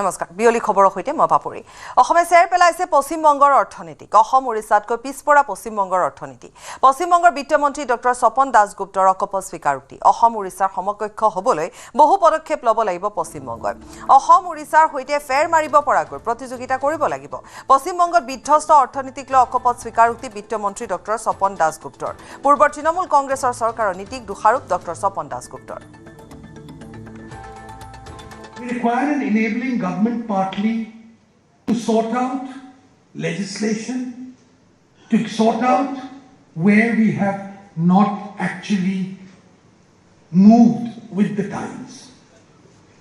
নমস্কাৰ বিয়লি খবৰৰ সৈতে মই পাপৰি অসমে চেৰ পেলাইছে পশ্চিমবংগৰ অৰ্থনীতিক অসম উৰিষ্যাতকৈ পিছপৰা পশ্চিমবংগৰ অৰ্থনীতি পশ্চিমবংগৰ বিত্তমন্ত্ৰী ডক্টৰ স্বপন দাসগুপ্তৰ অকপট স্বীকাৰোক্তি অসম উৰিষ্যাৰ সমকক্ষ হ'বলৈ বহু পদক্ষেপ ল'ব লাগিব পশ্চিমবংগই অসম উৰিষ্যাৰ সৈতে ফেৰ মাৰিব পৰাকৈ প্ৰতিযোগিতা কৰিব লাগিব পশ্চিমবংগত বিধ্বস্ত অৰ্থনীতিক লৈ অকপট স্বীকাৰোক্তি বিত্তমন্ত্ৰী ডক্টৰ স্বপন দাসগুপ্তৰ পূৰ্বৰ তৃণমূল কংগ্ৰেছৰ চৰকাৰৰ নীতিক দোষাৰোপ ডক্টৰ স্বপন দাসগুপ্তৰ We require an enabling government partly to sort out legislation, to sort out where we have not actually moved with the times.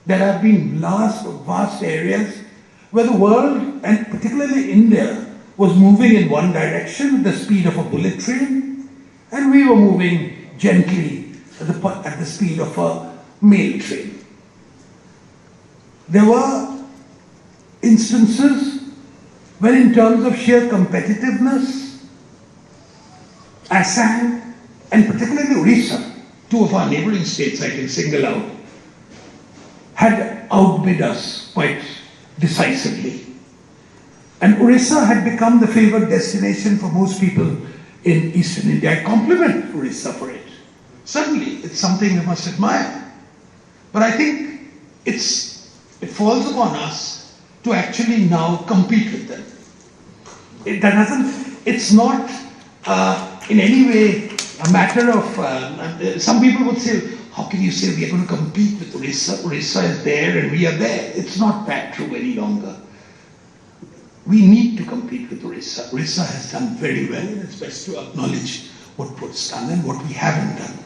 There have been vast areas where the world, and particularly India, was moving in one direction at the speed of a bullet train, and we were moving gently at the speed of a mail train. There were instances where in terms of sheer competitiveness, Assam and particularly Orissa, two of our neighboring states I can single out, had outbid us quite decisively. And Orissa had become the favored destination for most people in eastern India. I compliment Orissa for it. Certainly, it's something we must admire. But I think it falls upon us to actually now compete with them. It's not in any way a matter of, some people would say, how can you say we are going to compete with Orissa? Orissa is there and we are there. It's not that true any longer. We need to compete with Orissa. Orissa has done very well, and it's best to acknowledge what it's done and what we haven't done.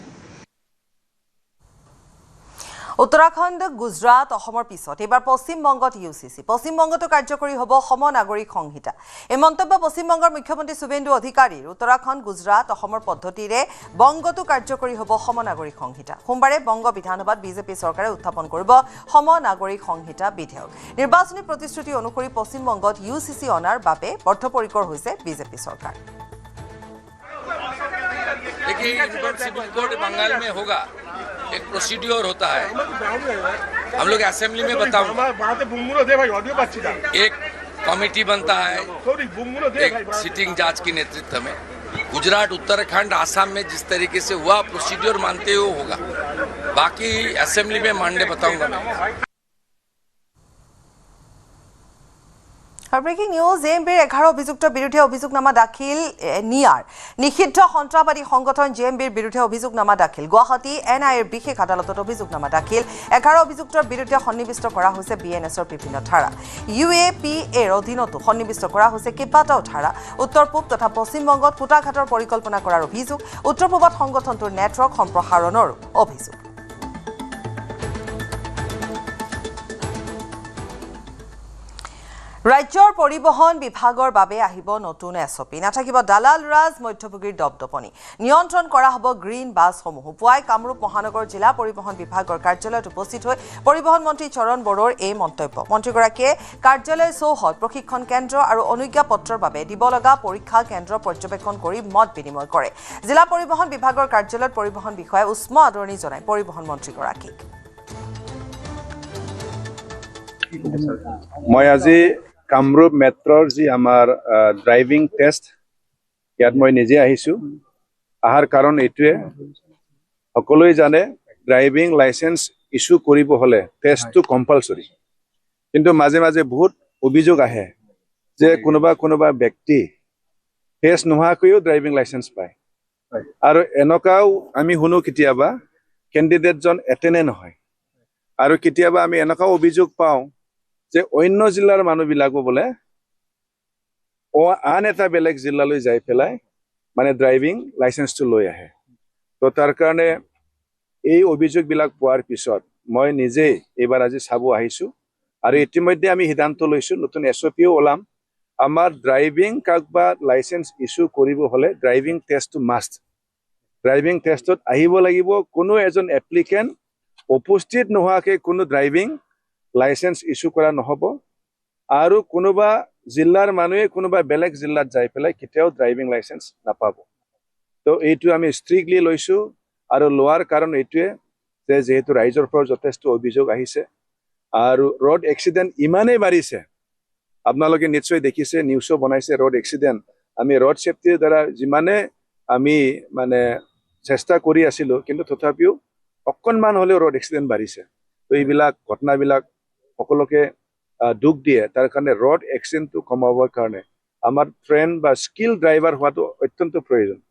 Uttarakhand Gujarat অসমৰ পিছত এবাৰ পশ্চিমবংগত UCC পশ্চিমবংগতো কাৰ্যকৰী হ'ব সম নাগৰিক সংহিতা এই মন্তব্য পশ্চিমবংগৰ মুখ্যমন্ত্ৰী শুভেন্দু অধিকাৰীৰ উত্তৰাখণ্ড গুজৰাট অসমৰ পদ্ধতিৰে বংগতো কাৰ্যকৰী হ'ব সম নাগৰিক সংহিতা সোমবাৰে বংগ বিধানসভাত বিজেপি চৰকাৰে উত্থাপন কৰিব সম নাগৰিক সংহিতা বিধেয়ক নিৰ্বাচনী প্ৰতিশ্ৰুতি অনুসৰি পশ্চিমবংগত ইউচিচি অনাৰ বাবে বদ্ধপৰিকৰ হৈছে বিজেপি চৰকাৰ देखिए इनकम सिविल कोड बंगाल में होगा एक प्रोसीड्योर होता है हम लोग असेंबली में बताऊंगा एक कमेटी बनता है एक सिटिंग जज के नेतृत्व में गुजरात उत्तराखंड आसाम में जिस तरीके से हुआ प्रोसीड्योर मानते हुए होगा बाकी असेंबली में मानने बताऊंगा मैं ব্ৰেকিং নিউজ জেএমবিৰ 11 অভিযুক্তৰ বিৰুদ্ধে অভিযোগনামা দাখিল নিয়াৰ নিষিদ্ধ সন্ত্ৰাসবাদী সংগঠন জেএমবিৰ বিৰুদ্ধে অভিযোগনামা দাখিল গুৱাহাটী এনআইএৰ বিশেষ আদালতত অভিযোগনামা দাখিল 11 অভিযুক্তৰ বিৰুদ্ধে সন্নিবিষ্ট কৰা হৈছে বিএনএছৰ বিভিন্ন ধাৰা ইউএপিএৰ অধীনতো সন্নিবিষ্ট কৰা হৈছে কেইবাটাও ধাৰা উত্তৰ পূব তথা পশ্চিমবংগত ফুটাঘাটৰ পৰিকল্পনা কৰাৰ অভিযোগ উত্তৰ পূবত সংগঠনটোৰ নেটৱৰ্ক সম্প্ৰসাৰণৰ অভিযোগ ৰাজ্যৰ পৰিবহণ বিভাগৰ বাবে আহিব নতুন এছঅপি নাথাকিব দালাল ৰাজ মধ্যভোগীৰ দপদপনি নিয়ন্ত্ৰণ কৰা হ'ব গ্ৰীণ বাছসমূহ পুৱাই কামৰূপ মহানগৰ জিলা পৰিবহণ বিভাগৰ কাৰ্যালয়ত উপস্থিত হৈ পৰিবহণ মন্ত্ৰী চৰণ বড়োৰ এই মন্তব্য মন্ত্ৰীগৰাকীয়ে কাৰ্যালয় চৌহদ প্ৰশিক্ষণ কেন্দ্ৰ আৰু অনুজ্ঞাপত্ৰৰ বাবে দিবলগা পৰীক্ষা কেন্দ্ৰ পৰ্যবেক্ষণ কৰি মত বিনিময় কৰে জিলা পৰিবহণ বিভাগৰ কাৰ্যালয়ত পৰিবহণ বিষয়াই উষ্ম আদৰণি জনায় পৰিবহণ মন্ত্ৰীগৰাকীক মই আজি কামৰূপ মেট্ৰৰ যি আমাৰ ড্ৰাইভিং টেষ্ট ইয়াত মই নিজে আহিছোঁ আহাৰ কাৰণ এইটোৱে সকলোৱে জানে ড্ৰাইভিং লাইসেন্স ইস্যু কৰিব হলে টেষ্টটো কম্পালসৰি কিন্তু মাজে মাজে বহুত অভিযোগ আহে যে কোনোবা ব্যক্তি টেষ্ট নোহোৱাকৈও ড্ৰাইভিং লাইসেন্স পায় আৰু এনেকাও আমি শুনো কেতিয়াবা কেণ্ডিডেটজন এটেনে নহয় আৰু কেতিয়াবা আমি এনেকাও অভিযোগ পাওঁ যে অন্য জিলাৰ মানুহবিলাকো বলে আন এটা বেলেগ জিলালৈ যাই পেলাই মানে ড্ৰাইভিং লাইসেন্সটো লৈ আহে তো তাৰ কাৰণে এই অভিযোগবিলাক পোৱাৰ পিছত মই নিজেই এবাৰ আজি চাব আহিছোঁ আৰু ইতিমধ্যে আমি সিদ্ধান্ত লৈছোঁ নতুন এছঅপিও ওলাম আমাৰ ড্ৰাইভিং কাকবা লাইসেন্স ইস্যু কৰিব হলে ড্ৰাইভিং টেষ্টটো মাষ্ট ড্ৰাইভিং টেষ্টত আহিব লাগিব কোনো এজন এপ্লিকেণ্ট উপস্থিত নোহোৱাকৈ কোনো ড্ৰাইভিং লাইসেন্স ইস্যু কৰা নহব আৰু কোনোবা জিলাৰ মানুহে কোনোবা বেলেগ জিলাত যাই পেলাই কেতিয়াও ড্ৰাইভিং লাইসেন্স নাপাব তো এইটো আমি ষ্ট্ৰিক্টলি লৈছোঁ আৰু লোৱাৰ কাৰণ এইটোৱে যে যেহেতু ৰাইজৰ পৰা যথেষ্ট অভিযোগ আহিছে আৰু ৰোড এক্সিডেণ্ট ইমানেই বাঢ়িছে আপোনালোকে নিশ্চয় দেখিছে নিউজো বনাইছে ৰোড এক্সিডেণ্ট আমি ৰোড সেফটিৰ দ্বাৰা যিমানে আমি মানে চেষ্টা কৰি আছিলোঁ কিন্তু তথাপিও অকণমান হ'লেও ৰোড এক্সিডেণ্ট বাঢ়িছে তো এইবিলাক ঘটনাবিলাক সকলোকে দুখ দিয়ে তাৰ কাৰণে ৰোড এক্সিডেণ্টটো কমাবৰ কাৰণে আমাৰ ট্ৰেইন বা স্কিল ড্ৰাইভাৰ হোৱাটো অত্যন্ত প্ৰয়োজন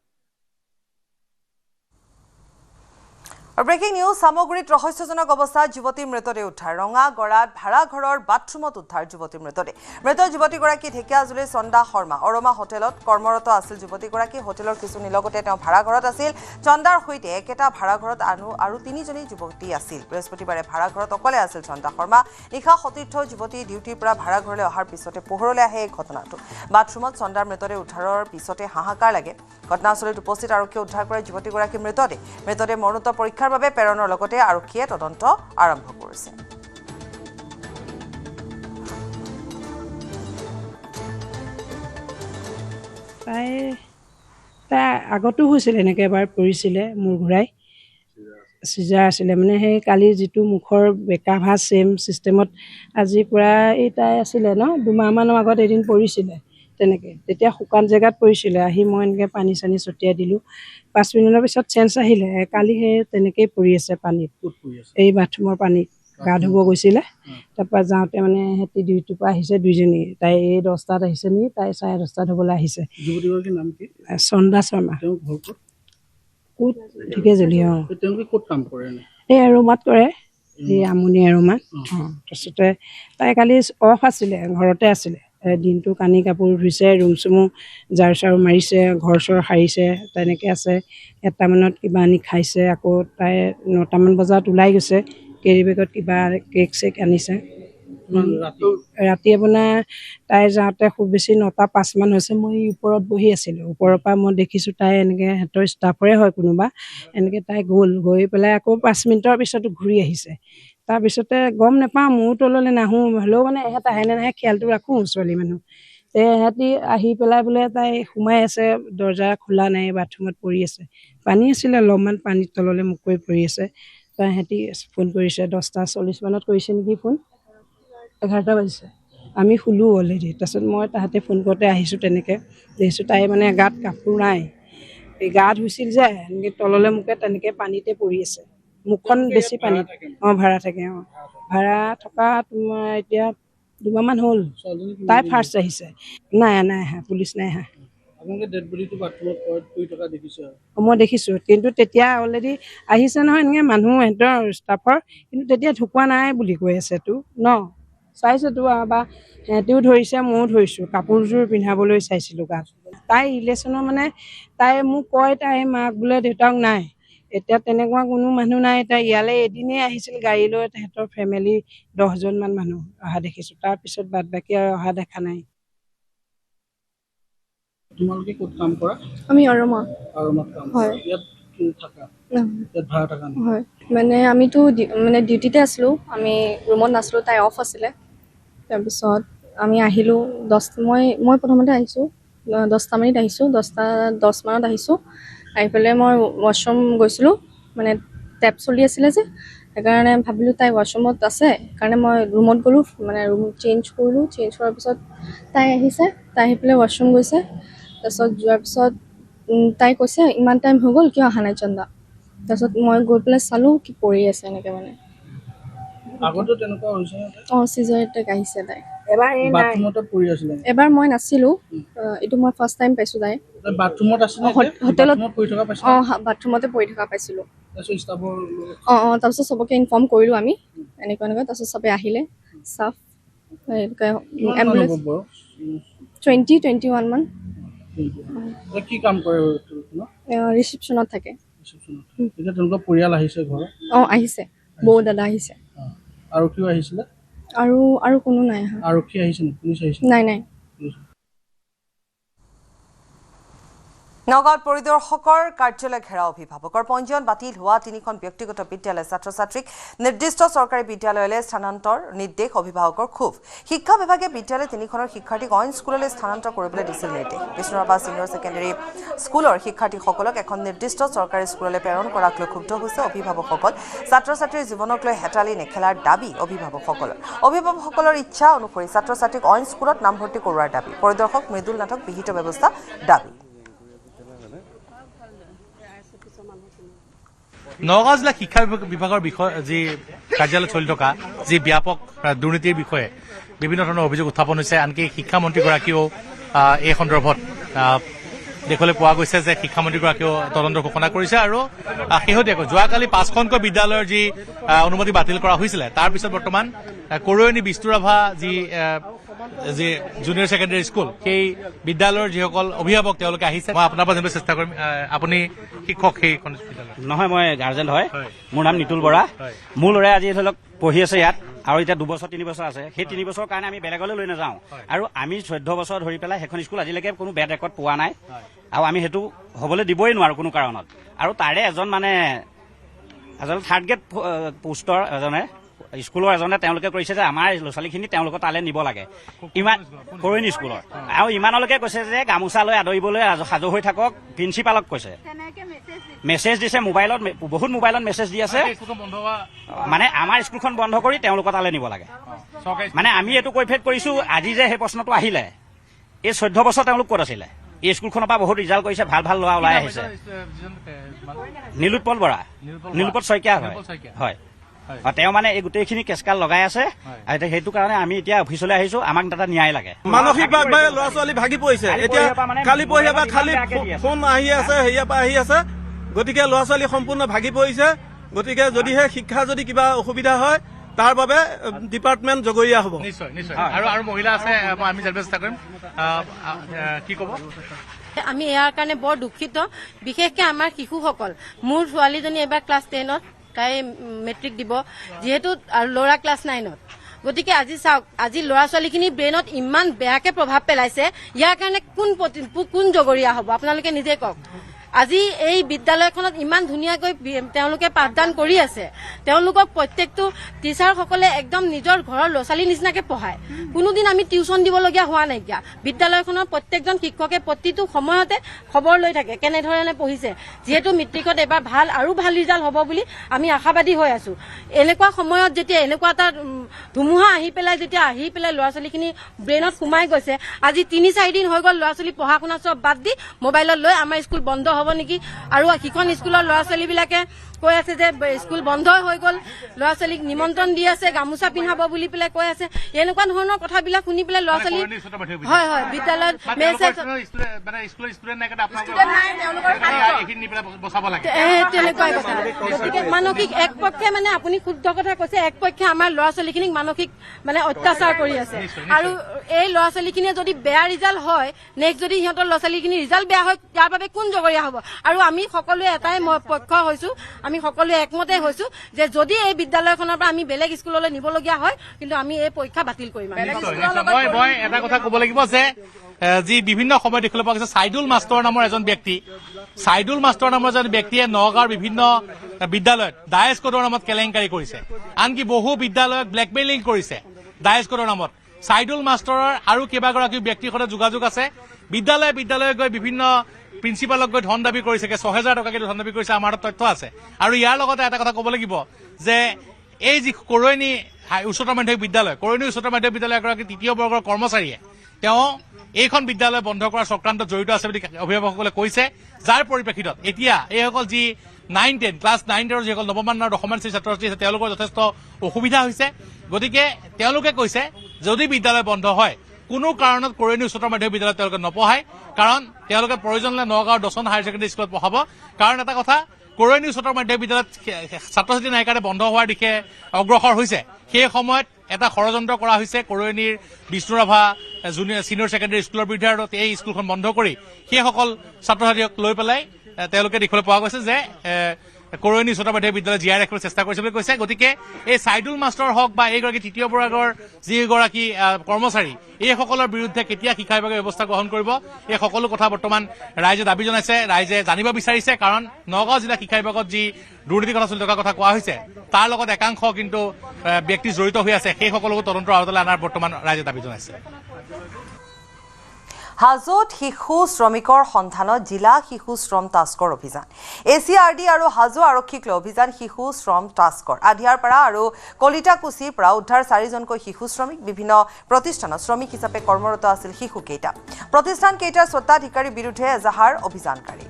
ব্ৰেকিং নিউজ সামগ্ৰীত ৰহস্যজনক অৱস্থাত যুৱতীৰ মৃতদেহ উদ্ধাৰ ৰঙা গড়াত ভাড়াঘৰৰ বাথৰুমত উদ্ধাৰ যুৱতীৰ মৃতদেহ মৃত যুৱতীগৰাকী ঢেকিয়াজুলিৰ চন্দা শৰ্মা অৰমা হোটেলত কৰ্মৰত আছিল যুৱতীগৰাকী হোটেলৰ কিছু নিলগতে তেওঁ ভাড়াঘৰত আছিল চন্দাৰ সৈতে একেটা ভাড়াঘৰত আৰু তিনিজনী যুৱতী আছিল বৃহস্পতিবাৰে ভাড়াঘৰত অকলে আছিল চন্দা শৰ্মা নিশা সতীৰ্থ যুৱতী ডিউটিৰ পৰা ভাড়াঘৰলৈ অহাৰ পিছতে পোহৰলৈ আহে এই ঘটনাটো বাথৰুমত চন্দাৰ মৃতদেহ উদ্ধাৰৰ পিছতে হাহাকাৰ লাগে ঘটনাস্থলীত উপস্থিত আৰক্ষীয়ে উদ্ধাৰ কৰে যুৱতীগৰাকীৰ মৃতদেহ মৰণোত্তৰ পৰীক্ষাৰ বাবে প্ৰেৰণৰ লগতে আৰক্ষীয়ে তদন্ত আৰম্ভ কৰিছে তাই আগতো হৈছিল এনেকৈ এবাৰ পৰিছিলে মূৰ ঘূৰাই চিজাৰ আছিলে মানে সেই কালি যিটো মুখৰ বেকা ভাঁজ ছেম ছিষ্টেমত আজি পূৰা এই তাই আছিলে ন 2 মাহমানৰ আগত এদিন পৰিছিলে তেনেকৈ তেতিয়া শুকান জেগাত পৰিছিলে আহি মই এনেকৈ পানী চানী ছটিয়াই দিলোঁ 5 মিনিটৰ পিছত চেঞ্চ আহিলে কালি সেই তেনেকৈয়ে পৰি আছে পানীত এই বাথৰুমৰ পানীত গা ধুব গৈছিলে তাৰপৰা যাওঁতে মানে সিহঁতি ডিউটিৰ পৰা আহিছে দুইজনী তাই এই 10টাত আহিছে নি তাই 10:30টাত হ'বলৈ আহিছে যুৱতীগৰাকীৰ নাম কি চন্দা শৰ্মা তেওঁ ঘৰ ক'ত ক'ত ঢেকিয়াজুলি তেওঁলোকে ক'ত কাম কৰে এই এৰোমাত কৰে এই আমনি এৰোমাত তাৰপিছতে তাই কালি অফ আছিলে ঘৰতে আছিলে দিনটো কানি কাপোৰ ধুইছে ৰুম চুমো জাৰ চাৰু মাৰিছে ঘৰ চৰ সাৰিছে তেনেকৈ আছে 1টামানত কিবা আনি খাইছে আকৌ তাই 9টামান বজাত ওলাই গৈছে কেৰি বেগত কিবা কেক চেক আনিছে ৰাতি আপোনাৰ তাই যাওঁতে খুব বেছি 9টা 5 মান হৈছে মই ওপৰত বহি আছিলোঁ ওপৰৰ পৰা মই দেখিছোঁ তাই এনেকৈ সিহঁতৰ ষ্টাফৰে হয় কোনোবা এনেকৈ তাই গৈ পেলাই আকৌ 5 মিনিটৰ পিছতো ঘূৰি আহিছে তাৰপিছতে গম নাপাওঁ মোৰ তললৈ নাহোঁ হ'লেও মানে এহেঁত আহে নে নাহে খেয়ালটো ৰাখোঁ ছোৱালী মানুহ এহেঁতি আহি পেলাই বোলে তাই সোমাই আছে দৰ্জা খোলা নাই বাথৰুমত পৰি আছে পানী আছিলে অলপমান পানীৰ তললৈ মুখ কৰি পৰি আছে তাই সিহঁতি ফোন কৰিছে 10:40 মানত কৰিছে নেকি ফোন 11টা বাজিছে আমি শুলোঁ অলৰেডি তাৰপিছত মই তাহাঁতে ফোন কৰোঁতে আহিছোঁ তেনেকৈ দেখিছোঁ তাই মানে গাত কাপোৰ নাই এই গা ধুইছিল যে এনেকৈ তললৈ মুখে তেনেকৈ পানীতে পৰি আছে মুখখন বেছি পানীত ভাড়া থাকে ভাড়া থকা তোমাৰ এতিয়া 2 মাহমান হ'ল তাই ফাৰ্ষ্ট আহিছে নাই আহা পুলিচ নাই আহা মই দেখিছোঁ কিন্তু তেতিয়া অলৰেডি আহিছে নহয় এনেকৈ মানুহ সিহঁতৰ ষ্টাফৰ কিন্তু তেতিয়া ঢুকুৱা নাই বুলি কৈ আছেতো ন চাইছোঁতো বা সিহঁতেও ধৰিছে ময়ো ধৰিছোঁ কাপোৰযোৰ পিন্ধাবলৈ চাইছিলোঁ গাত তাই ৰিলেশ্যনৰ মানে তাই মোক কয় তাই মাক বোলে দেউতাক নাই এতিয়া তেনেকুৱা কোনো মানুহ নাই তাই ইয়ালৈ এদিনেই আহিছিল গাড়ী লৈ তেহেঁতৰ ফেমিলি 10জনমান মানুহ অহা দেখিছোঁ তাৰপিছত বাদ বাকী আৰু অহা দেখা নাই তোমালোকে ক'ত কাম কৰা আমি অৰমা কাম হয় ইয়াত কি থাকা ইয়াত ভাড়া থাকা হয় মানে আমিতো মানে ডিউটিতে আছিলোঁ আমি ৰুমত নাছিলোঁ তাই অফ আছিলে তাৰপিছত আমি আহিলোঁ মই প্ৰথমতে আহিছোঁ 10টা মানত আহিছোঁ 10:10 মানত আহিছোঁ আহি পেলাই মই ৱাশ্বৰুম গৈছিলোঁ মানে টেপ চলি আছিলে যে সেইকাৰণে ভাবিলোঁ তাই ৱাশ্বৰুমত আছে সেইকাৰণে মই ৰুমত গ'লোঁ মানে ৰুম চেঞ্জ কৰিলোঁ চেঞ্জ কৰাৰ পিছত তাই আহিছে তাই আহি পেলাই ৱাশ্বৰুম গৈছে তাৰপিছত যোৱাৰ পিছত তাই কৈছে ইমান টাইম হৈ গ'ল কিয় অহা নাই চন্দা তাৰপিছত মই গৈ পেলাই চালোঁ কি পৰি আছে এনেকৈ মানে আগতে তেনেকুৱা হৈছে চিজাৰ এটেক আহিছে তাই বাথৰুমতে পৰি আছিলে এবাৰ মই নাছিলোঁ এইটো মই ফাৰ্ষ্ট টাইম পাইছোঁ তাই বাথৰুমত আছিলে হোটেলত পৰি থকা পাইছে বাথৰুমতে পৰি থকা পাইছিলোঁ ষ্টাফৰ তাৰপিছত চবকে ইনফৰ্ম কৰিলোঁ আমি এনেকুৱা তাৰপিছত চবে আহিলে ষ্টাফ এম্বুলেঞ্চ 20-21 মান কি কাম কৰে ৰিচিপশ্যনত থাকে এতিয়া তেওঁলোকৰ পৰিয়াল আহিছে ঘৰত আহিছে বৌ দাদা আহিছে আৰু কিয় আহিছিলে আৰু কোনো নাই অহা আৰক্ষী আহিছে নে পুলিচ আহিছে নাই নগাঁৱত পৰিদৰ্শকৰ কাৰ্যালয় ঘেৰা অভিভাৱকৰ পঞ্জীয়ন বাতিল হোৱা 3খন ব্যক্তিগত বিদ্যালয় ছাত্ৰ ছাত্ৰীক নিৰ্দিষ্ট চৰকাৰী বিদ্যালয়লৈ স্থানান্তৰ নিৰ্দেশ অভিভাৱকৰ ক্ষোভ শিক্ষা বিভাগে বিদ্যালয় 3খনৰ শিক্ষাৰ্থীক অইন স্কুললৈ স্থানান্তৰ কৰিবলৈ দিছিল নিৰ্দেশ বিষ্ণুৰাভা ছিনিয়ৰ ছেকেণ্ডেৰী স্কুলৰ শিক্ষাৰ্থীসকলক এখন নিৰ্দিষ্ট চৰকাৰী স্কুললৈ প্ৰেৰণ কৰাক লৈ ক্ষুব্ধ হৈছে অভিভাৱকসকল ছাত্ৰ ছাত্ৰীৰ জীৱনক লৈ হেতালি নেখেলাৰ দাবী অভিভাৱকসকলৰ ইচ্ছা অনুসৰি ছাত্ৰ ছাত্ৰীক অইন স্কুলত নামভৰ্তি কৰোৱাৰ দাবী পৰিদৰ্শক মৃদুল নাথক বিহিত ব্যৱস্থা দাবী নগাঁও জিলা শিক্ষা বিভাগৰ বিষয় যি কাৰ্যালয় চলি থকা যি ব্যাপক দুৰ্নীতিৰ বিষয়ে বিভিন্ন ধৰণৰ অভিযোগ উত্থাপন হৈছে আনকি শিক্ষামন্ত্ৰীগৰাকীয়েও এই সন্দৰ্ভত দেখিবলৈ পোৱা গৈছে যে শিক্ষামন্ত্ৰীগৰাকীয়েও তদন্ত ঘোষণা কৰিছে আৰু শেহতীয়াকৈ যোৱাকালি 5খনকৈ বিদ্যালয়ৰ যি অনুমতি বাতিল কৰা হৈছিলে তাৰ পিছত বৰ্তমান কৰৈণী বিষ্ণুৰাভা যি জুনিয়ৰ ছেকেণ্ডেৰী স্কুল সেই বিদ্যালয়ৰ যিসকল অভিভাৱক তেওঁলোকে আহিছে মই আপোনাৰ পৰা জানিব চেষ্টা কৰিম আপুনি শিক্ষক সেইখন বিদ্যালয় নহয় মই গাৰ্জেন হয় মোৰ নাম নিতুল বৰা মোৰ ল'ৰাই আজি ধৰি লওক পঢ়ি আছে ইয়াত আৰু এতিয়া 2 বছৰ 3 বছৰ আছে সেই 3 বছৰৰ কাৰণে আমি বেলেগলৈ লৈ নাযাওঁ আৰু আমি 14 বছৰ ধৰি পেলাই সেইখন স্কুল আজিলৈকে কোনো বেড ৰেকৰ্ড পোৱা নাই আৰু আমি সেইটো হ'বলৈ দিবই নোৱাৰো কোনো কাৰণত আৰু তাৰে এজন থাৰ্ড গ্ৰেড পোষ্টৰ এজনে স্কুলৰ এজনে তেওঁলোকে কৰিছে যে আমাৰ ল'ৰা ছোৱালীখিনি তেওঁলোকৰ তালৈ নিব লাগে ইমান কৰৈণী স্কুলৰ আৰু ইমানলৈকে কৈছে যে গামোচা লৈ আদৰিবলৈ সাজু হৈ থাকক প্ৰিন্সিপালক কৈছে মেছেজ দিছে মোবাইলত বহুত মোবাইলত মেছেজ দি আছে মানে আমাৰ স্কুলখন বন্ধ কৰি তেওঁলোকৰ তালৈ নিব লাগে মানে আমি এইটো কৈফেট কৰিছো আজি যে সেই প্ৰশ্নটো আহিলে এই 14 বছৰ তেওঁলোক ক'ত আছিলে এই স্কুলখনৰ পৰা বহুত ৰিজাল্ট কৰিছে ভাল ভাল ল'ৰা ওলাই আহিছে নীলোৎপল বৰা নীলোৎপল শইকীয়া হয় তেওঁ মানে এই গোটেইখিনি কেচকাল লগাই আছে সেইটো কাৰণে আমি এতিয়া অফিচলৈ আহিছো আমাক এটা ন্যায় লাগে মানসিকভাৱে ল'ৰা ছোৱালী ভাগি পৰিছে এতিয়া কালি পঢ়িয়া পৰা খালি ফোন আহি আছে হেৰিয়াৰ পৰা আহি আছে গতিকে ল'ৰা ছোৱালী সম্পূৰ্ণ ভাগি পৰিছে গতিকে যদিহে শিক্ষা যদি কিবা অসুবিধা হয় তাৰ বাবে ডিপাৰ্টমেণ্ট জগৰীয়া হ'ব নিশ্চয় নিশ্চয় আৰু মহিলা আছে আমি জানিব চেষ্টা কৰিম কি ক'ব আমি ইয়াৰ কাৰণে বৰ দুখিত বিশেষকৈ আমাৰ শিশুসকল মোৰ ছোৱালীজনী এবাৰ ক্লাছ 10ত তাই মেট্ৰিক দিব যিহেতু ল'ৰা ক্লাছ 9ত গতিকে আজি চাওক আজি ল'ৰা ছোৱালীখিনিৰ ব্ৰেইনত ইমান বেয়াকে প্ৰভাৱ পেলাইছে ইয়াৰ কাৰণে কোন জগৰীয়া হ'ব আপোনালোকে নিজে কওক আজি এই বিদ্যালয়খনত ইমান ধুনীয়াকৈ তেওঁলোকে পাঠদান কৰি আছে তেওঁলোকক প্ৰত্যেকটো টিচাৰসকলে একদম নিজৰ ঘৰৰ ল'ৰা ছোৱালীৰ নিচিনাকে পঢ়ায় কোনোদিন আমি টিউচন দিবলগীয়া হোৱা নাইকিয়া বিদ্যালয়খনৰ প্ৰত্যেকজন শিক্ষকে প্ৰতিটো সময়তে খবৰ লৈ থাকে কেনেধৰণে পঢ়িছে যিহেতু মেট্ৰিকত এবাৰ আৰু ভাল ৰিজাল্ট হ'ব বুলি আমি আশাবাদী হৈ আছো এনেকুৱা সময়ত যেতিয়া এনেকুৱা এটা ধুমুহা আহি পেলাই ল'ৰা ছোৱালীখিনি ব্ৰেইনত সোমাই গৈছে আজি 3-4 দিন হৈ গ'ল ল'ৰা ছোৱালী পঢ়া শুনা চব বাদ দি মোবাইলত লৈ আমাৰ স্কুল বন্ধ হ'ব নেকি আৰু সিখন স্কুলৰ ল'ৰা ছোৱালীবিলাকে কৈ আছে যে স্কুল বন্ধ হৈ গ'ল ল'ৰা ছোৱালীক নিমন্ত্ৰণ দি আছে গামোচা পিন্ধাব বুলি পেলাই কৈ আছে এনেকুৱা ধৰণৰ কথাবিলাক শুনি পেলাই ল'ৰা ছোৱালী হয় বিদ্যালয়ত মেছেজ তেনেকুৱাই কথা গতিকে মানসিক একপক্ষে মানে আপুনি শুদ্ধ কথা কৈছে একপক্ষে আমাৰ ল'ৰা ছোৱালীখিনিক মানসিক মানে অত্যাচাৰ কৰি আছে আৰু এই ল'ৰা ছোৱালীখিনিয়ে যদি বেয়া ৰিজাল্ট হয় নেক্সট যদি সিহঁতৰ ল'ৰা ছোৱালীখিনিৰ ৰিজাল্ট বেয়া হয় ইয়াৰ বাবে কোন জগৰীয়া হ'ব আৰু আমি সকলোৱে এটাই পক্ষ হৈছো আমি সকলোৱে একমতে হৈছো যে যদি এই বিদ্যালয়খনৰ পৰা আমি বেলেগ স্কুললৈ নিবলগীয়া হয় কিন্তু আমি এই পৰীক্ষা বাতিল কৰিম মই এটা কথা ক'ব লাগিব যে যি বিভিন্ন সময়ত দেখিবলৈ পোৱা গৈছে ছাইদুল মাষ্টৰ নামৰ এজন ব্যক্তিয়ে নগাঁৱৰ বিভিন্ন বিদ্যালয়ত ডায়েছ কোডৰ নামত কেলেংকাৰী কৰিছে আনকি বহু বিদ্যালয়ত ব্লেকমেইলিং কৰিছে ডায়েছ কোডৰ নামত ছাইদুল মাষ্টৰৰ আৰু কেইবাগৰাকী ব্যক্তিৰ সৈতে যোগাযোগ আছে বিদ্যালয়ে গৈ বিভিন্ন প্ৰিন্সিপালক গৈ ধন দাবী কৰিছে 6,000 টকাকে ধন দাবী কৰিছে আমাৰ তথ্য আছে আৰু ইয়াৰ লগতে এটা কথা ক'ব লাগিব যে এই যি কৰৈণী উচ্চতৰ মাধ্যমিক বিদ্যালয় এগৰাকী 3য় বৰ্গৰ কৰ্মচাৰীয়ে তেওঁ এইখন বিদ্যালয় বন্ধ কৰাৰ চক্ৰান্তত জড়িত আছে বুলি অভিভাৱকসকলে কৈছে যাৰ পৰিপ্ৰেক্ষিতত এতিয়া এইসকল যি 9-10 ক্লাছ 9-10ৰ যিসকল নৱমান আৰু দশমান শ্ৰেণীৰ ছাত্ৰ ছাত্ৰী আছে তেওঁলোকৰ যথেষ্ট অসুবিধা হৈছে গতিকে তেওঁলোকে কৈছে যদি বিদ্যালয় বন্ধ হয় কোনো কাৰণত কৰৈণী উচ্চতৰ মাধ্যমিক বিদ্যালয়ত তেওঁলোকে নপঢ়ায় কাৰণ তেওঁলোকে প্ৰয়োজন হ'লে নগাঁৱৰ দছন হায়াৰ ছেকেণ্ডেৰী স্কুলত পঢ়াব কাৰণ এটা কথা কৰৈণী উচ্চতৰ মাধ্যমিক বিদ্যালয়ত ছাত্ৰ ছাত্ৰী নাই কাৰণে বন্ধ হোৱাৰ দিশে অগ্ৰসৰ হৈছে সেই সময়ত এটা ষড়যন্ত্ৰ কৰা হৈছে কৰৈণীৰ বিষ্ণুৰাভা ছিনিয়ৰ ছেকেণ্ডেৰী স্কুলৰ বিৰুদ্ধে আৰু এই স্কুলখন বন্ধ কৰি সেইসকল ছাত্ৰ ছাত্ৰীক লৈ পেলাই তেওঁলোকে দেখিবলৈ পোৱা গৈছে যে কৰৈনী চট্টোপাধ্যায় বিদ্যালয় জীয়াই ৰাখিবলৈ চেষ্টা কৰিছে বুলি কৈছে। গতিকে এই চাইদুল মাষ্টৰ হওক বা এইগৰাকী তৃতীয় বৰ্গৰ যিগৰাকী কৰ্মচাৰী, এইসকলৰ বিৰুদ্ধে কেতিয়া শিক্ষা বিভাগে ব্যৱস্থা গ্ৰহণ কৰিব, এই সকলো কথা বৰ্তমান ৰাইজে দাবী জনাইছে, ৰাইজে জানিব বিচাৰিছে। কাৰণ নগাঁও জিলা শিক্ষা বিভাগত যি দুৰ্নীতিৰ কথা চলি থকাৰ কথা কোৱা হৈছে, তাৰ লগত একাংশ কিন্তু ব্যক্তি জড়িত হৈ আছে, সেই সকলোকো তদন্তৰ আওতালৈ অনাৰ বৰ্তমান ৰাইজে দাবী জনাইছে। হাজোত শিশু শ্ৰমিকৰ সন্ধানত জিলা শিশু শ্ৰম টাস্কৰ অভিযান। ACRD আৰু হাজো আৰক্ষীক লৈ অভিযান শিশু শ্ৰম টাস্কৰ। আধিয়াৰপাৰা আৰু কলিতাকুছিৰ পৰা উদ্ধাৰ 4জনকৈ শিশু শ্ৰমিক। বিভিন্ন প্ৰতিষ্ঠানত শ্ৰমিক হিচাপে কৰ্মৰত আছিল শিশুকেইটা। প্ৰতিষ্ঠানকেইটাৰ স্বত্বাধিকাৰীৰ বিৰুদ্ধে এজাহাৰ অভিযানকাৰী।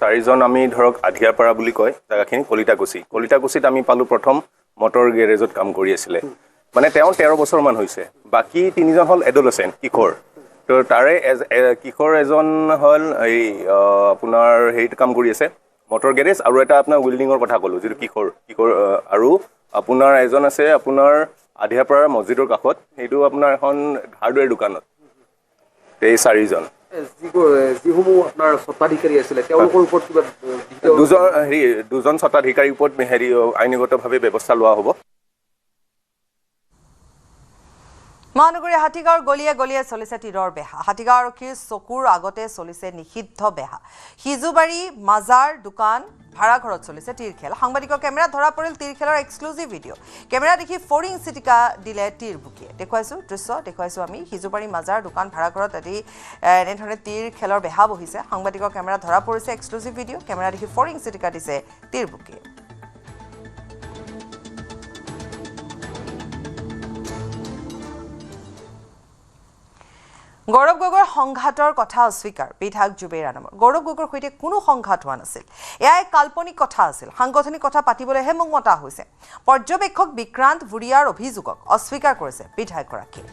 চাৰিজন আমি ধৰক আধিয়াৰপাৰা বুলি কয় জেগাখিনি, কলিতাকুছিত আমি পালোঁ প্ৰথম মটৰ গেৰেজত কাম কৰি আছিলে। মানে তেওঁ 13 বছৰমান হৈছে। বাকী 3জন হ'ল এডলচেণ্ট, কিশোৰ। তো তাৰে কিশোৰ এজন হ'ল এই আপোনাৰ হেৰিত কাম কৰি আছে মটৰ গেৰেজ, আৰু এটা আপোনাৰ ৱেল্ডিঙৰ কথা ক'লোঁ যিটো কিশোৰ আৰু আপোনাৰ এজন আছে আপোনাৰ আধিয়াৰপাৰাৰ মছজিদৰ কাষত, সেইটো আপোনাৰ এখন হাৰ্ডৱেৰ দোকানত। এই 4জন যিসমূহ আপোনাৰ স্বত্বাধিকাৰী আছিলে তেওঁলোকৰ ওপৰত কিবা দুজন স্বত্বাধিকাৰীৰ ওপৰত আইনগতভাৱে ব্যৱস্থা লোৱা হ'ব। মহানগৰীৰ হাতীগাঁৱৰ গলিয়ে গলিয়ে চলিছে তীৰৰ বেহা। হাতীগাঁও আৰক্ষীৰ চকুৰ আগতে চলিছে নিষিদ্ধ বেহা। সিজুবাৰী মাজাৰ দোকান ভাড়াঘৰত চলিছে তীৰ খেল। সাংবাদিকৰ কেমেৰাত ধৰা পৰিল তীৰ খেলৰ এক্সক্লুজিভ ভিডিঅ'। কেমেৰা দেখি ফৰিং চিটিকা দিলে তীৰ বুকিয়ে। দৃশ্য দেখুৱাইছোঁ আমি। সিজুবাৰী মাজাৰ দোকান ভাড়াঘৰত আদি এনেধৰণে তীৰ খেলৰ বেহা বহিছে। সাংবাদিকৰ কেমেৰাত ধৰা পৰিছে এক্সক্লুজিভ ভিডিঅ'। কেমেৰা দেখি ফৰিং চিটিকা দিছে তীৰ বুকিয়ে। গৌৰৱ গগৈৰ সংঘাতৰ কথা অস্বীকাৰ বিধায়ক জুবেইৰ আনামৰ। গৌৰৱ গগৈৰ সৈতে কোনো সংঘাত হোৱা নাছিল, এয়া এক কাল্পনিক কথা আছিল। সাংগঠনিক কথা পাতিবলৈহে মোক মতা হৈছে। পৰ্যবেক্ষক বিক্ৰান্ত ভুৰিয়াৰ অভিযোগক অস্বীকাৰ কৰিছে বিধায়কগৰাকীয়ে।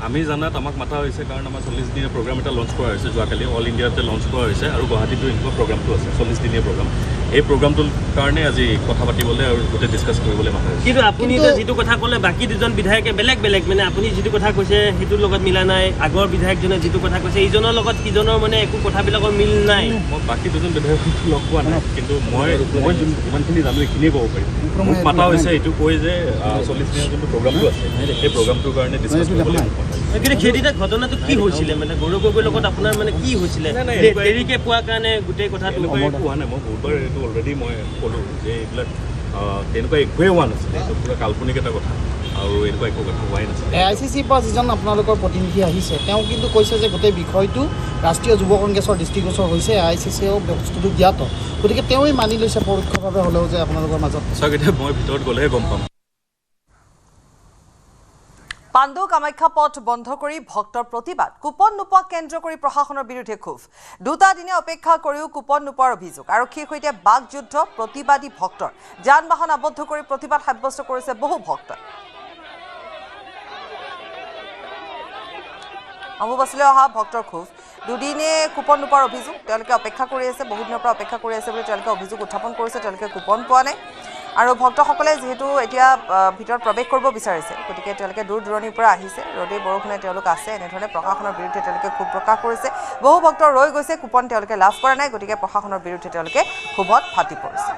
আমি জানাত আমাক মাতা হৈছে কাৰণ আমাৰ 40 দিনীয়া প্ৰগ্ৰাম এটা লঞ্চ কৰা হৈছে যোৱাকালি, অল ইণ্ডিয়াতে লঞ্চ কৰা হৈছে আৰু গুৱাহাটীতো এনেকুৱা প্ৰগ্ৰামটো আছে 40 দিনীয়া প্ৰগ্ৰাম। এই প্ৰগ্ৰামটোৰ কাৰণে আজি কথা পাতিবলৈ আৰু গোটেই ডিছকাছ কৰিবলৈ মাতা হৈছে। কিন্তু আপুনি এতিয়া যিটো কথা ক'লে বাকী দুজন বিধায়কে বেলেগ মানে আপুনি যিটো কথা কৈছে সেইটোৰ লগত মিলা নাই। আগৰ বিধায়কজনে যিটো কথা কৈছে ইজনৰ লগত সিজনৰ মানে একো কথাবিলাকৰ মিল নাই। মই বাকী দুজন বিধায়কক লগ পোৱা নাই, কিন্তু মই যিমানখিনি জানো এইখিনিয়ে ক'ব পাৰিম। মোক মাতা হৈছে এইটো কৈ যে 40 দিনীয়া যোনটো প্ৰগ্ৰামটো আছে সেই প্ৰগ্ৰামটোৰ কাৰণে ডিছকাছ কৰিবলৈ। কিন্তু সেইদিনা ঘটনাটো কি হৈছিলে মানে গৌৰৱ গগৈৰ লগত আপোনাৰ মানে কি হৈছিলে দেৰিকে পোৱাৰ কাৰণে গোটেই কথাটো হোৱা নাই। মই বহুতবাৰ এইটো অলৰেডি মই ক'লোঁ যে এইবিলাক তেনেকুৱা একোৱেই হোৱা নাছিলে, এইটো পুৰা কাল্পনিক এটা কথা আৰু এনেকুৱা একো কথা হোৱাই নাছিলে। AICCৰ পৰা যিজন আপোনালোকৰ প্ৰতিনিধি আহিছে তেওঁ কিন্তু কৈছে যে গোটেই বিষয়টো ৰাষ্ট্ৰীয় যুৱ কংগ্ৰেছৰ দৃষ্টিগোচৰ হৈছে, AICCয়েও বস্তুটো জ্ঞাত, গতিকে তেওঁই মানি লৈছে পৰোক্ষভাৱে হ'লেও যে আপোনালোকৰ মাজত। চাওক এতিয়া মই ভিতৰত গ'লেহে গম পাম। পাণ্ডু কামাখ্যা পথ বন্ধ কৰি ভক্তৰ প্ৰতিবাদ। কুপন নোপোৱা কেন্দ্ৰ কৰি প্ৰশাসনৰ বিৰুদ্ধে ক্ষোভ। 2টা দিনে অপেক্ষা কৰিও কুপন নোপোৱাৰ অভিযোগ। আৰক্ষীৰ সৈতে বাকযুদ্ধ প্ৰতিবাদী ভক্তৰ। যান বাহন আবদ্ধ কৰি প্ৰতিবাদ সাব্যস্ত কৰিছে বহু ভক্তই। অম্বুবাচীলৈ অহা ভক্তৰ ক্ষোভ। 2 দিনে কুপন নোপোৱাৰ অভিযোগ। তেওঁলোকে অপেক্ষা কৰি আছে, বহুদিনৰ পৰা অপেক্ষা কৰি আছে বুলি তেওঁলোকে অভিযোগ উত্থাপন কৰিছে। তেওঁলোকে কুপন পোৱা নাই আৰু ভক্তসকলে যিহেতু এতিয়া ভিতৰত প্ৰৱেশ কৰিব বিচাৰিছে, গতিকে তেওঁলোকে দূৰ দূৰণিৰ পৰা আহিছে, ৰ'দে বৰষুণে তেওঁলোক আছে, এনেধৰণে প্ৰশাসনৰ বিৰুদ্ধে তেওঁলোকে ক্ষোভ প্ৰকাশ কৰিছে। বহু ভক্ত ৰৈ গৈছে, কুপন তেওঁলোকে লাভ কৰা নাই, গতিকে প্ৰশাসনৰ বিৰুদ্ধে তেওঁলোকে ক্ষোভত ফাটি পৰিছে।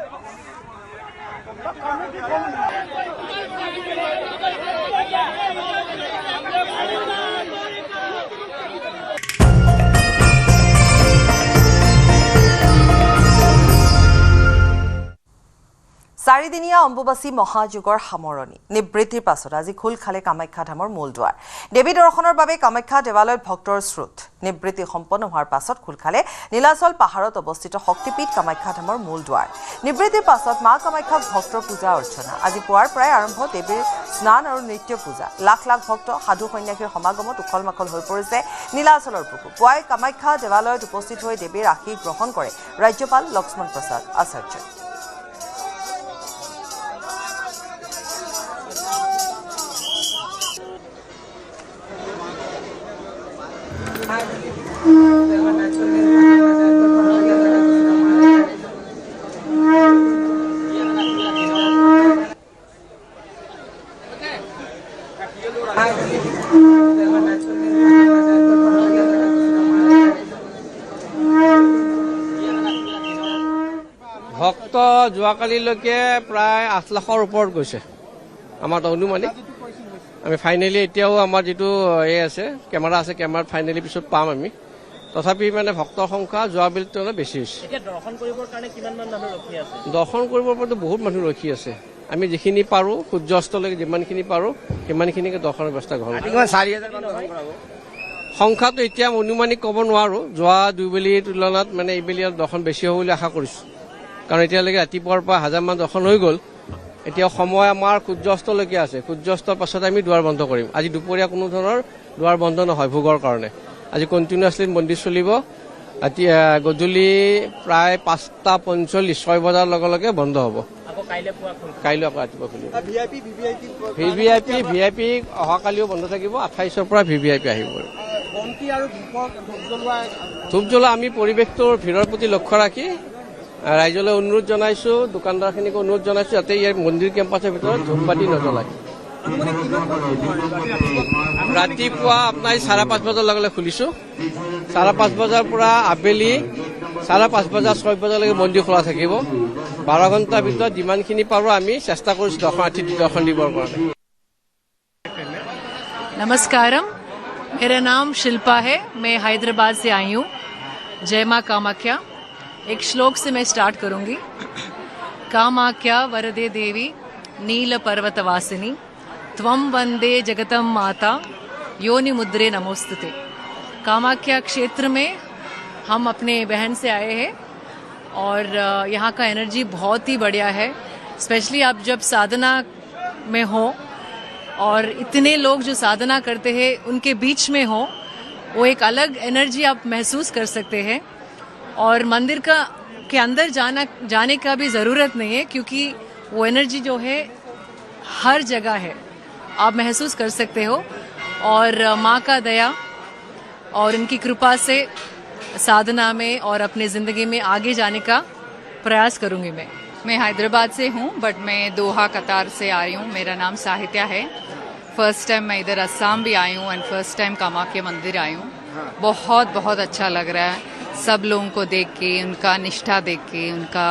চাৰিদিনীয়া অম্বুবাচী মহাযুগৰ সামৰণি। নিবৃত্তিৰ পাছত আজি খোল খালে কামাখ্যা ধামৰ মূল দুৱাৰ। দেৱী দৰ্শনৰ বাবে কামাখ্যা দেৱালয়ত ভক্তৰ স্ৰোত। নিবৃত্তি সম্পন্ন হোৱাৰ পাছত খোল খালে নীলাচল পাহাৰত অৱস্থিত শক্তিপীঠ কামাখ্যা ধামৰ মূল দুৱাৰ। নিবৃত্তিৰ পাছত মা কামাখ্যাক ভক্তৰ পূজা অৰ্চনা। আজি পুৱাৰ পৰাই আৰম্ভ দেৱীৰ স্নান আৰু নৃত্য পূজা। লাখ লাখ ভক্ত সাধু সন্যাসীৰ সমাগমত উখল মাখল হৈ পৰিছে নীলাচলৰ বুকু। পুৱাই কামাখ্যা দেৱালয়ত উপস্থিত হৈ দেৱীৰ আশীষ গ্ৰহণ কৰে ৰাজ্যপাল লক্ষ্মণ প্ৰসাদ আচাৰ্য। ভক্ত যোৱাকালিলৈকে প্ৰায় 8 লাখৰ ওপৰত গৈছে আমাৰ অনুমানিক। আমি ফাইনেলি এতিয়াও আমাৰ যিটো আছে কেমেৰা আছে, কেমেৰাত ফাইনেলি পিছত পাম আমি। তথাপি মানে ভক্তৰ সংখ্যা যোৱা বেলিতকৈ বেছি হৈছে। দৰ্শন কৰিবৰ কাৰণে কিমানমান মানুহ ৰখি আছে? দৰ্শন কৰিবৰ পৰাতো বহুত মানুহ ৰখি আছে। আমি যিখিনি পাৰোঁ সূৰ্যাস্তলৈকে যিমানখিনি পাৰোঁ সিমানখিনিকে দৰ্শনৰ ব্যৱস্থা গ্ৰহণ কৰোঁ। সংখ্যাটো এতিয়া অনুমানিক ক'ব নোৱাৰোঁ। যোৱা দুইবেলিৰ তুলনাত মানে এইবেলি দৰ্শন বেছি হ'ব বুলি আশা কৰিছোঁ। কাৰণ এতিয়ালৈকে ৰাতিপুৱাৰ পৰা 1000মান দৰ্শন হৈ গ'ল। এতিয়া সময় আমাৰ সূৰ্যাস্তলৈকে আছে। সূৰ্যাস্তৰ পাছত আমি দুৱাৰ বন্ধ কৰিম। আজি দুপৰীয়া কোনো ধৰণৰ দুৱাৰ বন্ধ নহয় ভোগৰ কাৰণে। আজি কণ্টিনিউৱাছলি মন্দিৰ চলিব। এতিয়া গধূলি প্ৰায় 5:45 6 বজাৰ লগে লগে বন্ধ হ'ব। কাইলৈ আকৌ ৰাতিপুৱা খুলিব। VIP অহাকালিও বন্ধ থাকিব। 28ৰ পৰা VIP আহিব। ধূপ জ্বলোৱা আমি পৰিৱেশটোৰ ভিৰৰ প্ৰতি লক্ষ্য ৰাখি ৰাইজলৈ অনুৰোধ জনাইছোঁ, দোকানদাৰখিনিক অনুৰোধ জনাইছোঁ যাতে ইয়াৰ মন্দিৰ কেম্পাছৰ ভিতৰত ধূপবাতি নজ্বলায়। ৰাতিপুৱা আপোনাৰ 5:30 বজাৰ লগে লগে খুলিছোঁ। 5:30 বজাৰ পৰা আবেলি 5:30 বজা 6 বজালৈকে মন্দিৰ খোলা থাকিব। 12 ঘণ্টাৰ ভিতৰত যিমানখিনি পাৰোঁ আমি চেষ্টা কৰিছোঁ দৰ্শনাৰ্থী দৰ্শন দিবৰ কাৰণে। नमस्कारम, मेरा नाम शिल्पा है। मैं हैदराबाद से आई हूँ। जय माँ कामाख्या। एक श्लोक से मैं स्टार्ट करूँगी। कामाख्या वरदे देवी नील पर्वतवासिनी त्वं वंदे जगतम माता योनि मुद्रे नमोस्तुते। कामाख्या क्षेत्र में हम अपने बहन से आए हैं और यहाँ का एनर्जी बहुत ही बढ़िया है। स्पेशली आप जब साधना में हो और इतने लोग जो साधना करते हैं उनके बीच में हो, वो एक अलग एनर्जी आप महसूस कर सकते हैं। और मंदिर के अंदर जाने का भी ज़रूरत नहीं है क्योंकि वो एनर्जी जो है हर जगह है, आप महसूस कर सकते हो। और माँ का दया और उनकी कृपा से साधना में और अपनी ज़िंदगी में आगे जाने का प्रयास करूँगी। मैं हैदराबाद से हूँ बट मैं दोहा कतार से आ रही हूँ। मेरा नाम साहित्या है। फर्स्ट टाइम मैं इधर असम भी आई हूँ एंड फर्स्ट टाइम कामाख्या मंदिर आई हूँ। बहुत बहुत अच्छा लग रहा है सब लोगों को देख के, उनका निष्ठा देख के, उनका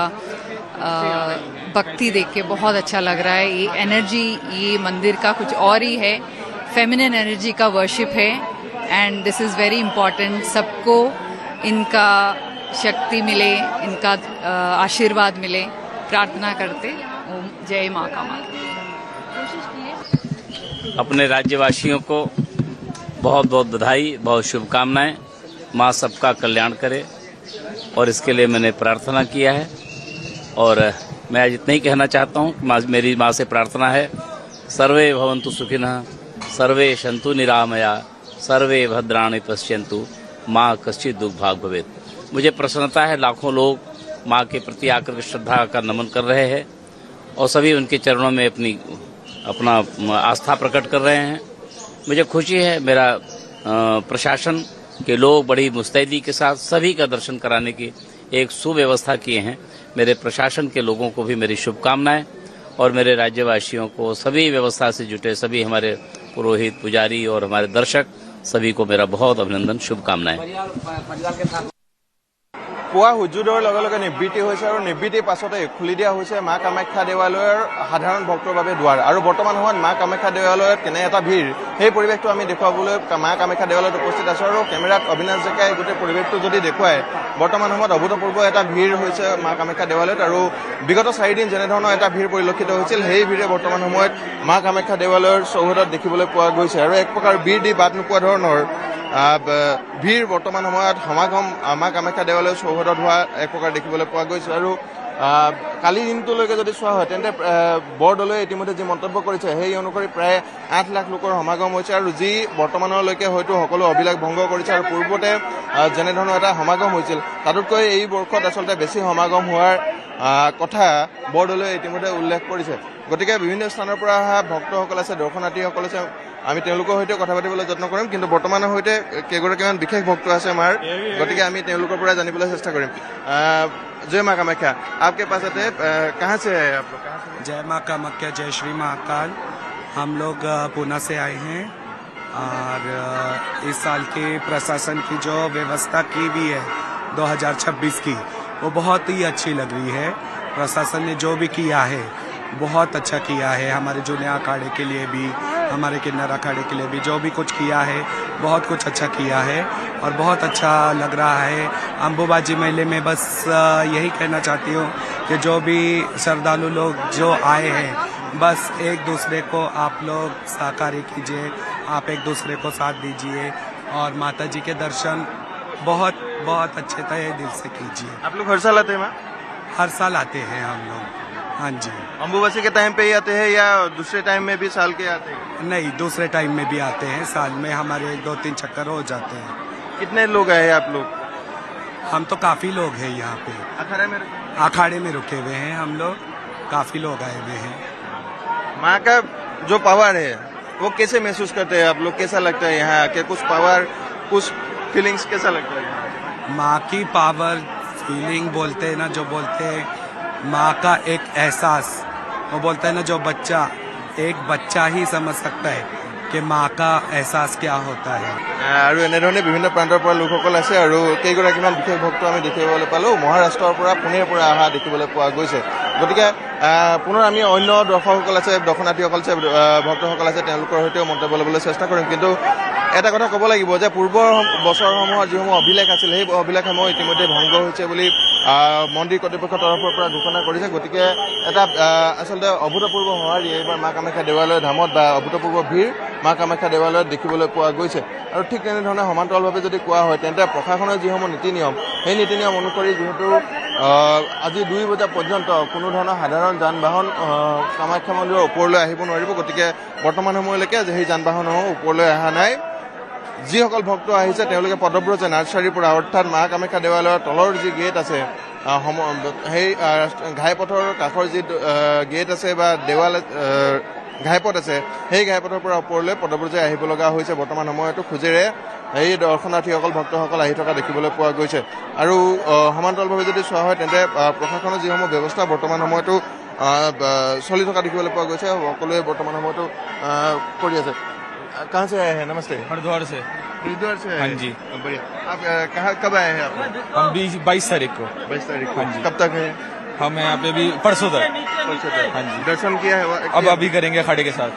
भक्ति देख के बहुत अच्छा लग रहा है। ये एनर्जी ये मंदिर का कुछ और ही है। फेमिनिन एनर्जी का वर्शिप है and this is very important. सबको इनका शक्ति मिले, इनका आशीर्वाद मिले, प्रार्थना करते। ओम जय माँ कामाख्या। अपने राज्यवासियों को बहुत बहुत बधाई, बहुत शुभकामनाएं। माँ सबका कल्याण करे और इसके लिए मैंने प्रार्थना किया है। और मैं आज इतना ही कहना चाहता हूँ कि मेरी माँ से प्रार्थना है, सर्वे भवन्तु सुखिनः, सर्वे सन्तु निरामया, सर्वे भद्राणि पश्यन्तु, माँ कश्चित् दुर्भाग् भवेत्। मुझे प्रसन्नता है लाखों लोग माँ के प्रति आकर के श्रद्धा का नमन कर रहे हैं और सभी उनके चरणों में अपना आस्था प्रकट कर रहे हैं। मुझे खुशी है मेरा प्रशासन के लोग बड़ी मुस्तैदी के साथ सभी का दर्शन कराने की एक सुव्यवस्था किए हैं। मेरे प्रशासन के लोगों को भी मेरी शुभकामनाएं और मेरे राज्यवासियों को, सभी व्यवस्था से जुटे सभी हमारे पुरोहित, पुजारी और हमारे दर्शक सभी को मेरा बहुत अभिनंदन, शुभकामनाएं। পুৱা সূৰ্যোদয়ৰ লগে লগে নিবৃত্তি হৈছে আৰু নিবৃত্তিৰ পাছতে খুলি দিয়া হৈছে মা কামাখ্যা দেৱালয়ৰ সাধাৰণ ভক্তৰ বাবে দুৱাৰ। আৰু বৰ্তমান সময়ত মা কামাখ্যা দেৱালয়ত কেনে এটা ভিৰ, সেই পৰিৱেশটো আমি দেখুৱাবলৈ মা কামাখ্যা দেৱালয়ত উপস্থিত আছোঁ। আৰু কেমেৰাত অবিনাশ ডেকাই গোটেই পৰিৱেশটো যদি দেখুৱায়, বৰ্তমান সময়ত অভূতপূৰ্ব এটা ভিৰ হৈছে মা কামাখ্যা দেৱালয়ত। আৰু বিগত 4 দিন যেনেধৰণৰ এটা ভিৰ পৰিলক্ষিত হৈছিল, সেই ভিৰে বৰ্তমান সময়ত মা কামাখ্যা দেৱালয়ৰ চৌহদত দেখিবলৈ পোৱা গৈছে। আৰু এক প্ৰকাৰ ভিৰ দি বাট নোপোৱা ধৰণৰ ভিৰ বৰ্তমান সময়ত সমাগম মা কামাখ্যা দেৱালয়ৰ চৌহদত হোৱা এক প্ৰকাৰ দেখিবলৈ পোৱা গৈছে। আৰু কালি দিনটোলৈকে যদি চোৱা হয় তেন্তে বৰদলৈয়ে ইতিমধ্যে যি মন্তব্য কৰিছে সেই অনুসৰি প্ৰায় 8 লাখ লোকৰ সমাগম হৈছে। আৰু যি বৰ্তমানলৈকে হয়তো সকলো অভিলাষ ভংগ কৰিছে আৰু পূৰ্বতে যেনেধৰণৰ এটা সমাগম হৈছিল তাতোতকৈ এই বৰ্ষত আচলতে বেছি সমাগম হোৱাৰ কথা বৰদলৈয়ে ইতিমধ্যে উল্লেখ কৰিছে। গতিকে বিভিন্ন স্থানৰ পৰা অহা ভক্তসকল আছে, দৰ্শনাৰ্থীসকল আছে, আমি তেওঁলোকৰ সৈতে কথা পাতিবলৈ যত্ন কৰিম। কিন্তু বৰ্তমানৰ সৈতে কেইগৰাকীমান বিশেষ ভক্ত আছে আমাৰ, গতিকে আমি তেওঁলোকৰ পৰা জানিবলৈ চেষ্টা কৰিম। जय माँ कामाख्या, आपके पास आते कहाँ से है आप लोग? जय माँ कामाख्या, जय श्री महाकाल। हम लोग पूना से आए हैं और इस साल के प्रशासन की जो व्यवस्था की भी है 2026 की वो बहुत ही अच्छी लग रही है। प्रशासन ने जो भी किया है बहुत अच्छा किया है। हमारे जूनियर अखाड़े के लिए भी, हमारे किन्नर अखाड़े के लिए भी जो भी कुछ किया है बहुत कुछ अच्छा किया है और बहुत अच्छा लग रहा है। अम्बुबाजी मेले में बस यही कहना चाहती हूँ कि जो भी श्रद्धालु लोग जो आए हैं बस एक दूसरे को आप लोग सहकारी कीजिए, आप एक दूसरे को साथ दीजिए और माता जी के दर्शन बहुत बहुत अच्छे तहे दिल से कीजिए। आप लोग हर साल आते हैं माँ? हर साल आते हैं हम लोग। हाँ जी। अम्बुबासी के टाइम पे ही आते हैं या दूसरे टाइम में भी साल के आते हैं? नहीं, दूसरे टाइम में भी आते हैं। साल में हमारे 2-3 चक्कर हो जाते हैं। कितने लोग आए आप लोग? हम तो काफी लोग हैं यहाँ पे। अखाड़े में रुके हुए हैं हम लोग, काफी लोग आए हुए हैं। माँ का जो पावर है वो कैसे महसूस करते हैं आप लोग? कैसा लगता है यहाँ आके? कुछ पावर, कुछ फीलिंग्स कैसा लगता है? माँ की पावर फीलिंग बोलते हैं ना, जो बोलते हैं माँ का एक एहसास, वो बोलता है ना जो बच्चा, एक बच्चा ही समझ सकता है कि माँ का एहसास क्या होता है। আৰু এনেধৰণে বিভিন্ন প্ৰান্তৰ পৰা লোকসকল আছে আৰু কেইগৰাকীমান বিশেষ ভক্ত আমি দেখিবলৈ পালোঁ। মহাৰাষ্ট্ৰৰ পৰা পুনেৰ পৰা অহা দেখিবলৈ পোৱা গৈছে। গতিকে পুনৰ আমি অন্য দৰ্শকসকল আছে, দৰ্শনাৰ্থীসকল আছে, ভক্তসকল আছে, তেওঁলোকৰ সৈতেও মন্তব্য ল'বলৈ চেষ্টা কৰিম। কিন্তু এটা কথা ক'ব লাগিব যে পূৰ্বৰ বছৰসমূহৰ যিসমূহ অভিলেখ আছিল সেই অভিলেখসমূহ ইতিমধ্যে ভংগ হৈছে বুলি মন্দিৰ কৰ্তৃপক্ষৰ তৰফৰ পৰা ঘোষণা কৰিছে। গতিকে এটা আচলতে অভূতপূৰ্ব সঁহাৰি এইবাৰ মা কামাখ্যা দেৱালয় ধামত বা অভূতপূৰ্ব ভিৰ মা কামাখ্যা দেৱালয়ত দেখিবলৈ পোৱা গৈছে। আৰু ঠিক তেনেধৰণে সমান্তৰালভাৱে যদি কোৱা হয় তেন্তে প্ৰশাসনৰ যিসমূহ নীতি নিয়ম সেই নীতি নিয়ম অনুসৰি যিহেতু আজি 2 বজা পৰ্যন্ত কোনো ধৰণৰ সাধাৰণ যান বাহন কামাখ্যা মন্দিৰৰ ওপৰলৈ আহিব নোৱাৰিব। গতিকে বৰ্তমান সময়লৈকে সেই যান বাহনসমূহ ওপৰলৈ অহা নাই। যিসকল ভক্ত আহিছে তেওঁলোকে পদব্ৰজে নাৰ্চাৰীৰ পৰা, অৰ্থাৎ মা কামাখ্যা দেৱালয়ৰ তলৰ যি গেট আছে সেই ঘাইপথৰ কাষৰ যি গেট আছে বা দেৱাল ঘাইপথ আছে সেই ঘাইপথৰ পৰা ওপৰলৈ পদব্ৰজে আহিব লগা হৈছে। বৰ্তমান সময়তো খোজেৰে এই দৰ্শনাৰ্থীসকল ভক্তসকল আহি থকা দেখিবলৈ পোৱা গৈছে। আৰু সমান্তৰালভাৱে যদি চোৱা হয় তেন্তে প্ৰশাসনৰ যিসমূহ ব্যৱস্থা বৰ্তমান সময়তো চলি থকা দেখিবলৈ পোৱা গৈছে। সকলোৱে বৰ্তমান সময়তো কৰি আছে। कहाँ से आए हैं? नमस्ते। हरिद्वार से। हरिद्वार से? हाँ जी। बढ़िया। आप कहाँ कब आए हैं? आप हम 22 तारीख को। 22 तारीख को। हाँ जी। कब तक है? हम यहाँ पे भी परसों तक। हाँ जी। दर्शन किया है? अब अभी करेंगे अखाड़े के साथ।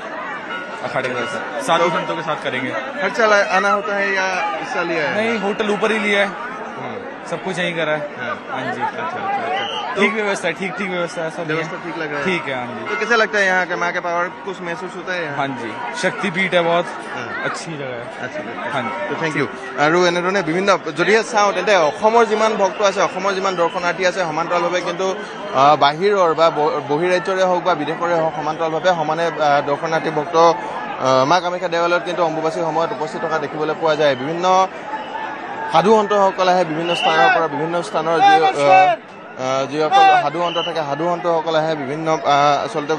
अखाड़े के साथ साधु संतों के साथ करेंगे। हर साल आना होता है या इस साल ही आया? नहीं, होटल ऊपर ही लिया है, सब कुछ यहीं करा है। हाँ जी। अच्छा। ठीक व्यवस्था है, ठीक व्यवस्था है, सब व्यवस्था ठीक लग रहा है? ठीक है। हाँ जी। तो कैसा लगता है यहाँ के माँ के पावर कुछ महसूस होता है? हाँ जी, शक्तिपीठ है, बहुत अच्छी जगह है। अच्छा। हाँ जी। তো থেংক ইউ। আৰু এনেধৰণে বিভিন্ন যদিহে চাওঁ তেন্তে অসমৰ যিমান ভক্ত আছে, অসমৰ যিমান দৰ্শনাৰ্থী আছে, সমান্তৰালভাৱে কিন্তু বাহিৰৰ বা বহিৰাজ্যৰে হওক বা বিদেশৰে হওক সমান্তৰালভাৱে সমানে দৰ্শনাৰ্থী ভক্ত মা কামাখ্যা দেৱালয়ত কিন্তু অম্বুবাচীৰ সময়ত উপস্থিত থকা দেখিবলৈ পোৱা যায়। বিভিন্ন সাধুসন্তসকল আহে বিভিন্ন স্থানৰ পৰা, বিভিন্ন স্থানৰ যিসকল সাধুসন্ত থাকে সাধুসন্তসকল আহে, বিভিন্ন আচলতে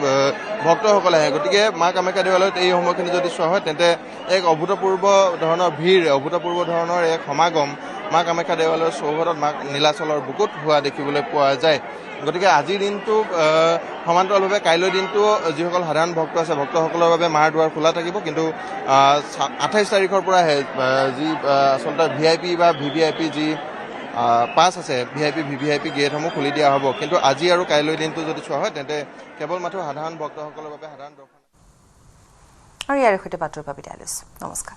ভক্তসকল আহে। গতিকে মা কামাখ্যা দেৱালয়ত এই সময়খিনি যদি চোৱা হয় তেন্তে এক অভূতপূৰ্ব ধৰণৰ ভিৰ, অভূতপূৰ্ব ধৰণৰ এক সমাগম মা কামাখ্যা দেৱালয়ৰ চৌহদত মা নীলাচলৰ বুকুত হোৱা দেখিবলৈ পোৱা যায়। গতিকে আজিৰ দিনটো সমান্তৰালভাৱে কাইলৈ দিনটো যিসকল সাধাৰণ ভক্ত আছে ভক্তসকলৰ বাবে মাৰ দুৱাৰ খোলা থাকিব। কিন্তু 28 তাৰিখৰ পৰাহে যি আচলতে VIP বা VVIP যি পাছ আছে, VIP VVIP গেটসমূহ খুলি দিয়া হ'ব। কিন্তু আজি আৰু কাইলৈ দিনটো যদি চোৱা হয় তেন্তে কেৱল মাত্ৰ সাধাৰণ ভক্তসকলৰ বাবে সাধাৰণ দৰ্শন। আৰু ইয়াৰ সৈতে বাতৰি বিদায় লৈছোঁ। নমস্কাৰ।